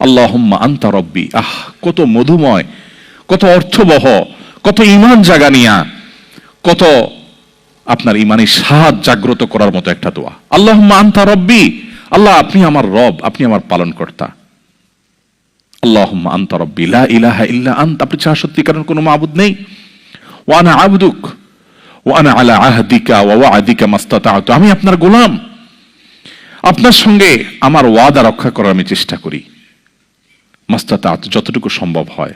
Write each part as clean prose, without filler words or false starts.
আল্লাহুম্মা আনতা রব্বি। কত মধুময়, কত অর্থবহ, কত ঈমান জাগানিয়া, কত আপনার ঈমানের স্বাদ জাগ্রত করার মতো একটা দোয়া। আল্লাহুম্মা আনতা রব্বি, আল্লাহ আপনি আমার রব, আপনি আমার পালনকর্তা। আল্লাহুম্মা আনতা রব্বি লা ইলাহা ইল্লা আনতা, আপনি ছাড়া সত্যিকারের কোনো মাবুদ নেই। ওয়া আনা আবদুক ওয়া আনা আলা আহদিকা ওয়া ওয়া'দিকা মাস্তাতা'তু, আমি আপনার গোলাম, আপনার সঙ্গে আমার ওয়াদা রক্ষা করার আমি চেষ্টা করি, মাস্তাতা'তু, যতটুকু সম্ভব হয়।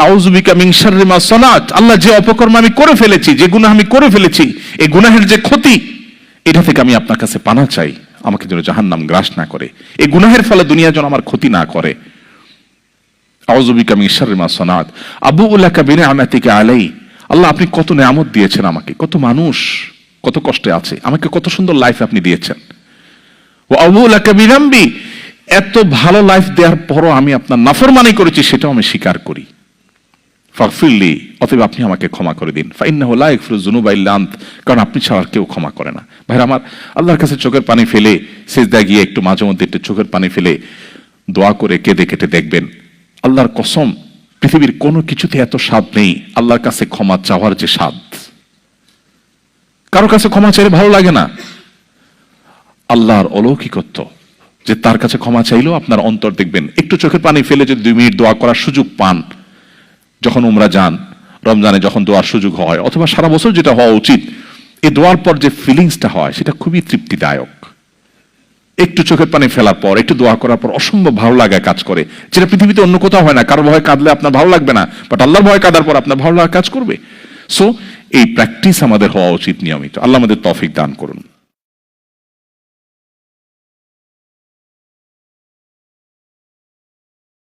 আউযু বিকা মিন শাররি মা সানাত, আল্লাহ যে অপকর্ম আমি করে ফেলেছি, যে গুনাহ আমি করে ফেলেছি, এই গুনাহের যে ক্ষতি, এটা থেকে আমি আপনার কাছে পানা চাই, আমাকে যেন জাহান্নাম গ্রাস না করে, এই গুনাহের ফলে দুনিয়া যেন আমার ক্ষতি না করে। আউযু বিকা মিন শাররি মা সানাত আবুউ লাকা বিনি'মাতিকা আলাই, আল্লাহ আপনি কত নেয়ামত দিয়েছেন আমাকে, কত মানুষ কত কষ্টে আছে, আমাকে কত সুন্দর লাইফ আপনি দিয়েছেন। ওয়া আবুউ লাকা বিযামবি, এত ভালো লাইফ দেওয়ার পরও আমি আপনার নাফরমানি করেছি, সেটাও আমি স্বীকার করি। ফাগফিরলি, অতএব আপনি আমাকে ক্ষমা করে দিন। ফাইন্নাহু লা ইয়াগফিরুয যুনুবা ইল্লা আনত, কারণ আপনি ছাড়া আর কেউ ক্ষমা করে না। ভাইরা আমার, আল্লাহর কাছে চোখের পানি ফেলে সিজদায় গিয়ে একটু মাঝে মধ্যে একটু চোখের পানি ফেলে দোয়া করে কেঁদে কেটে দেখবেন, আল্লাহর কসম পৃথিবীর কোনো কিছুতে এত স্বাদ নেই আল্লাহর কাছে ক্ষমা চাওয়ার যে স্বাদ। কারো কাছে ক্ষমা চাইলে ভালো লাগে না। আল্লাহর অলৌকিকত্ব যে তার কাছে ক্ষমা চাইলেও আপনার অন্তর দেখবেন, একটু চোখের পানি ফেলে যদি 2 মিনিট দোয়া করার সুযোগ পান, যখন উমরা যান, রমজানে যখন দোয়ার সুযোগ হয়, অথবা সারা বছর যেটা হওয়া উচিত, এই দোয়ার পর যে ফিলিংসটা হয় সেটা খুবই তৃপ্তিদায়ক। একটু চোখের পানি ফেলার পর, একটু দোয়া করার পর অসম্ভব ভালো লাগা কাজ করে, যেটা পৃথিবীতে অন্য কোথাও হয় না। কারো ভয় কাঁদলে আপনার ভালো লাগবে না, বাট আল্লাহর ভয় কাঁদার পর আপনার ভালো লাগা কাজ করবে। সো এই প্র্যাকটিস আমাদের হওয়া উচিত নিয়মিত। আল্লাহ আমাদের তৌফিক দান করুন।